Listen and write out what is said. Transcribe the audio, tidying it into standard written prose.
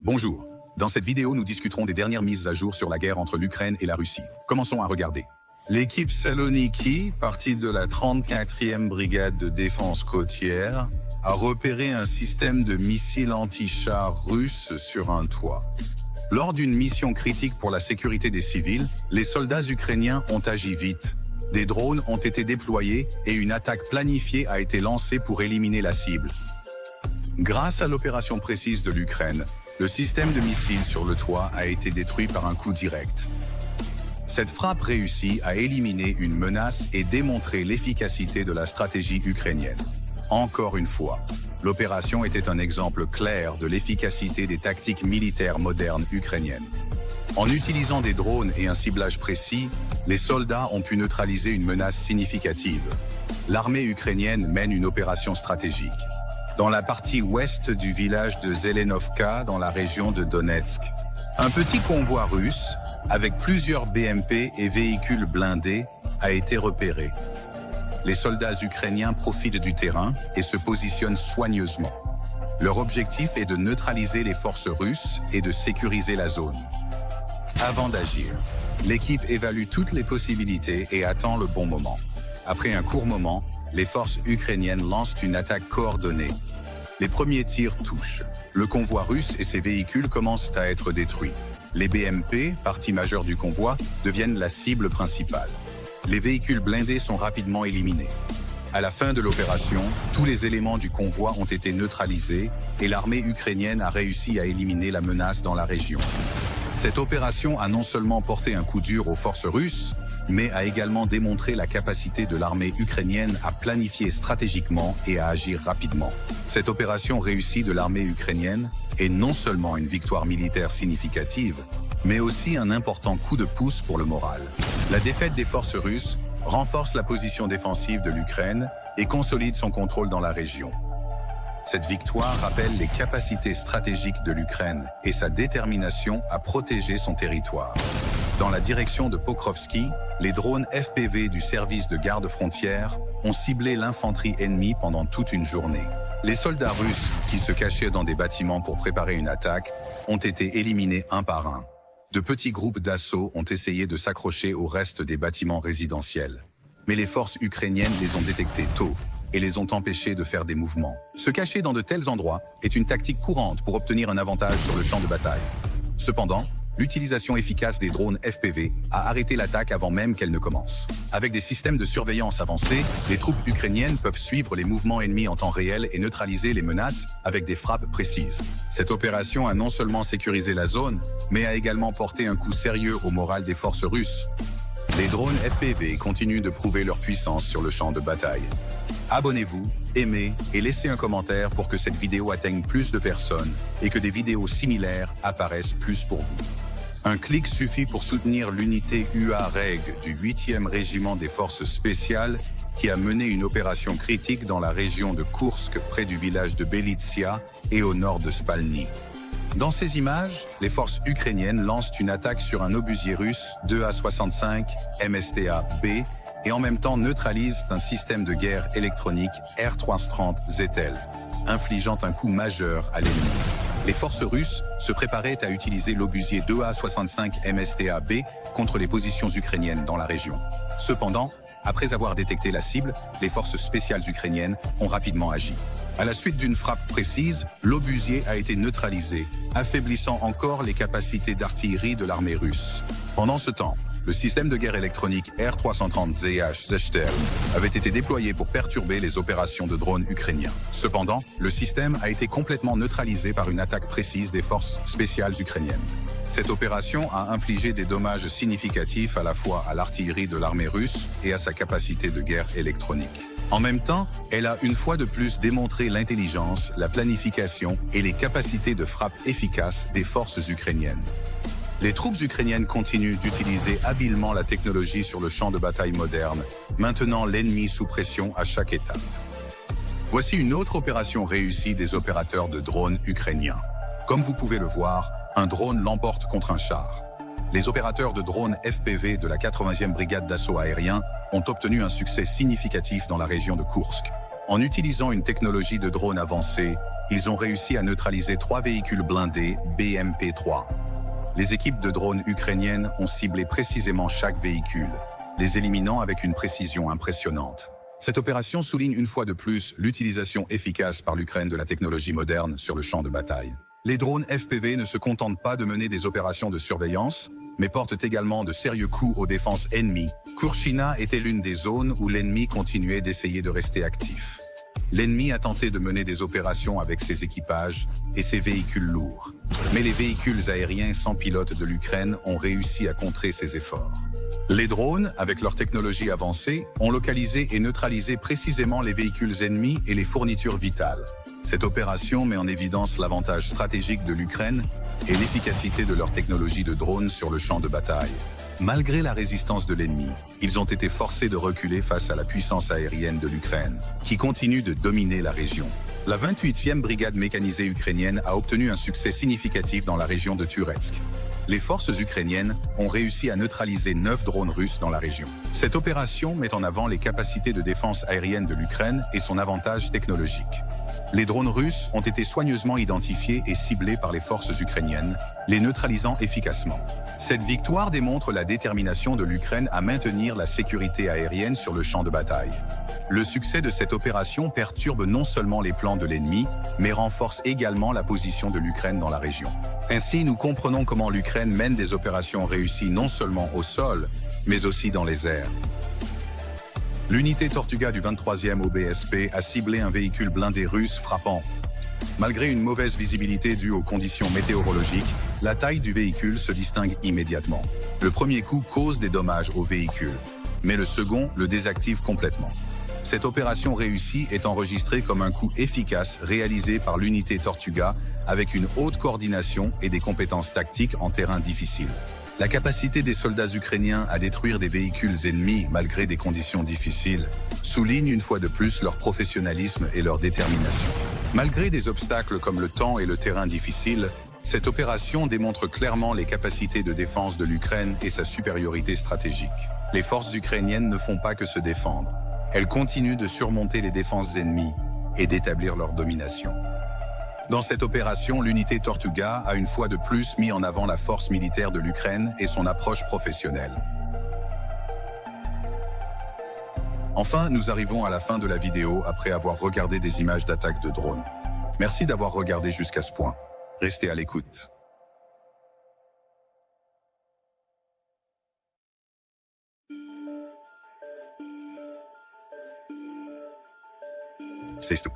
Bonjour. Dans cette vidéo, nous discuterons des dernières mises à jour sur la guerre entre l'Ukraine et la Russie. Commençons à regarder. L'équipe Saloniki, partie de la 34e brigade de défense côtière, a repéré un système de missiles anti-chars russes sur un toit. Lors d'une mission critique pour la sécurité des civils, les soldats ukrainiens ont agi vite. Des drones ont été déployés et une attaque planifiée a été lancée pour éliminer la cible. Grâce à l'opération précise de l'Ukraine, le système de missiles sur le toit a été détruit par un coup direct. Cette frappe réussie a éliminé une menace et démontré l'efficacité de la stratégie ukrainienne. Encore une fois, l'opération était un exemple clair de l'efficacité des tactiques militaires modernes ukrainiennes. En utilisant des drones et un ciblage précis, les soldats ont pu neutraliser une menace significative. L'armée ukrainienne mène une opération stratégique dans la partie ouest du village de Zelenovka, dans la région de Donetsk. Un petit convoi russe, avec plusieurs BMP et véhicules blindés, a été repéré. Les soldats ukrainiens profitent du terrain et se positionnent soigneusement. Leur objectif est de neutraliser les forces russes et de sécuriser la zone. Avant d'agir, l'équipe évalue toutes les possibilités et attend le bon moment. Après un court moment, les forces ukrainiennes lancent une attaque coordonnée. Les premiers tirs touchent. Le convoi russe et ses véhicules commencent à être détruits. Les BMP, partie majeure du convoi, deviennent la cible principale. Les véhicules blindés sont rapidement éliminés. À la fin de l'opération, tous les éléments du convoi ont été neutralisés et l'armée ukrainienne a réussi à éliminer la menace dans la région. Cette opération a non seulement porté un coup dur aux forces russes, mais a également démontré la capacité de l'armée ukrainienne à planifier stratégiquement et à agir rapidement. Cette opération réussie de l'armée ukrainienne est non seulement une victoire militaire significative, mais aussi un important coup de pouce pour le moral. La défaite des forces russes renforce la position défensive de l'Ukraine et consolide son contrôle dans la région. Cette victoire rappelle les capacités stratégiques de l'Ukraine et sa détermination à protéger son territoire. Dans la direction de Pokrovski, les drones FPV du service de garde-frontière ont ciblé l'infanterie ennemie pendant toute une journée. Les soldats russes, qui se cachaient dans des bâtiments pour préparer une attaque, ont été éliminés un par un. De petits groupes d'assaut ont essayé de s'accrocher au reste des bâtiments résidentiels. Mais les forces ukrainiennes les ont détectés tôt et les ont empêchés de faire des mouvements. Se cacher dans de tels endroits est une tactique courante pour obtenir un avantage sur le champ de bataille. Cependant, l'utilisation efficace des drones FPV a arrêté l'attaque avant même qu'elle ne commence. Avec des systèmes de surveillance avancés, les troupes ukrainiennes peuvent suivre les mouvements ennemis en temps réel et neutraliser les menaces avec des frappes précises. Cette opération a non seulement sécurisé la zone, mais a également porté un coup sérieux au moral des forces russes. Les drones FPV continuent de prouver leur puissance sur le champ de bataille. Abonnez-vous, aimez et laissez un commentaire pour que cette vidéo atteigne plus de personnes et que des vidéos similaires apparaissent plus pour vous. Un clic suffit pour soutenir l'unité UA-REG du 8e régiment des forces spéciales qui a mené une opération critique dans la région de Koursk près du village de Belitsia et au nord de Spalny. Dans ces images, les forces ukrainiennes lancent une attaque sur un obusier russe 2A65 MSTA-B et en même temps neutralisent un système de guerre électronique R330 Zetel, infligeant un coup majeur à l'ennemi. Les forces russes se préparaient à utiliser l'obusier 2A65 MSTA-B contre les positions ukrainiennes dans la région. Cependant, après avoir détecté la cible, les forces spéciales ukrainiennes ont rapidement agi. À la suite d'une frappe précise, l'obusier a été neutralisé, affaiblissant encore les capacités d'artillerie de l'armée russe. Pendant ce temps, le système de guerre électronique R330 ZH avait été déployé pour perturber les opérations de drones ukrainiens. Cependant, le système a été complètement neutralisé par une attaque précise des forces spéciales ukrainiennes. Cette opération a infligé des dommages significatifs à la fois à l'artillerie de l'armée russe et à sa capacité de guerre électronique. En même temps, elle a une fois de plus démontré l'intelligence, la planification et les capacités de frappe efficaces des forces ukrainiennes. Les troupes ukrainiennes continuent d'utiliser habilement la technologie sur le champ de bataille moderne, maintenant l'ennemi sous pression à chaque étape. Voici une autre opération réussie des opérateurs de drones ukrainiens. Comme vous pouvez le voir, un drone l'emporte contre un char. Les opérateurs de drones FPV de la 80e brigade d'assaut aérien ont obtenu un succès significatif dans la région de Koursk. En utilisant une technologie de drone avancée, ils ont réussi à neutraliser 3 véhicules blindés BMP-3. Les équipes de drones ukrainiennes ont ciblé précisément chaque véhicule, les éliminant avec une précision impressionnante. Cette opération souligne une fois de plus l'utilisation efficace par l'Ukraine de la technologie moderne sur le champ de bataille. Les drones FPV ne se contentent pas de mener des opérations de surveillance, mais portent également de sérieux coups aux défenses ennemies. Kurchina était l'une des zones où l'ennemi continuait d'essayer de rester actif. L'ennemi a tenté de mener des opérations avec ses équipages et ses véhicules lourds. Mais les véhicules aériens sans pilote de l'Ukraine ont réussi à contrer ces efforts. Les drones, avec leur technologie avancée, ont localisé et neutralisé précisément les véhicules ennemis et les fournitures vitales. Cette opération met en évidence l'avantage stratégique de l'Ukraine et l'efficacité de leur technologie de drones sur le champ de bataille. Malgré la résistance de l'ennemi, ils ont été forcés de reculer face à la puissance aérienne de l'Ukraine, qui continue de dominer la région. La 28e brigade mécanisée ukrainienne a obtenu un succès significatif dans la région de Turetsk. Les forces ukrainiennes ont réussi à neutraliser 9 drones russes dans la région. Cette opération met en avant les capacités de défense aérienne de l'Ukraine et son avantage technologique. Les drones russes ont été soigneusement identifiés et ciblés par les forces ukrainiennes, les neutralisant efficacement. Cette victoire démontre la détermination de l'Ukraine à maintenir la sécurité aérienne sur le champ de bataille. Le succès de cette opération perturbe non seulement les plans de l'ennemi, mais renforce également la position de l'Ukraine dans la région. Ainsi, nous comprenons comment l'Ukraine mène des opérations réussies non seulement au sol, mais aussi dans les airs. L'unité Tortuga du 23e OBSP a ciblé un véhicule blindé russe frappant. Malgré une mauvaise visibilité due aux conditions météorologiques, la taille du véhicule se distingue immédiatement. Le premier coup cause des dommages au véhicule, mais le second le désactive complètement. Cette opération réussie est enregistrée comme un coup efficace réalisé par l'unité Tortuga avec une haute coordination et des compétences tactiques en terrain difficile. La capacité des soldats ukrainiens à détruire des véhicules ennemis malgré des conditions difficiles souligne une fois de plus leur professionnalisme et leur détermination. Malgré des obstacles comme le temps et le terrain difficile, cette opération démontre clairement les capacités de défense de l'Ukraine et sa supériorité stratégique. Les forces ukrainiennes ne font pas que se défendre. Elles continuent de surmonter les défenses ennemies et d'établir leur domination. Dans cette opération, l'unité Tortuga a une fois de plus mis en avant la force militaire de l'Ukraine et son approche professionnelle. Enfin, nous arrivons à la fin de la vidéo après avoir regardé des images d'attaque de drones. Merci d'avoir regardé jusqu'à ce point. Restez à l'écoute. C'est tout.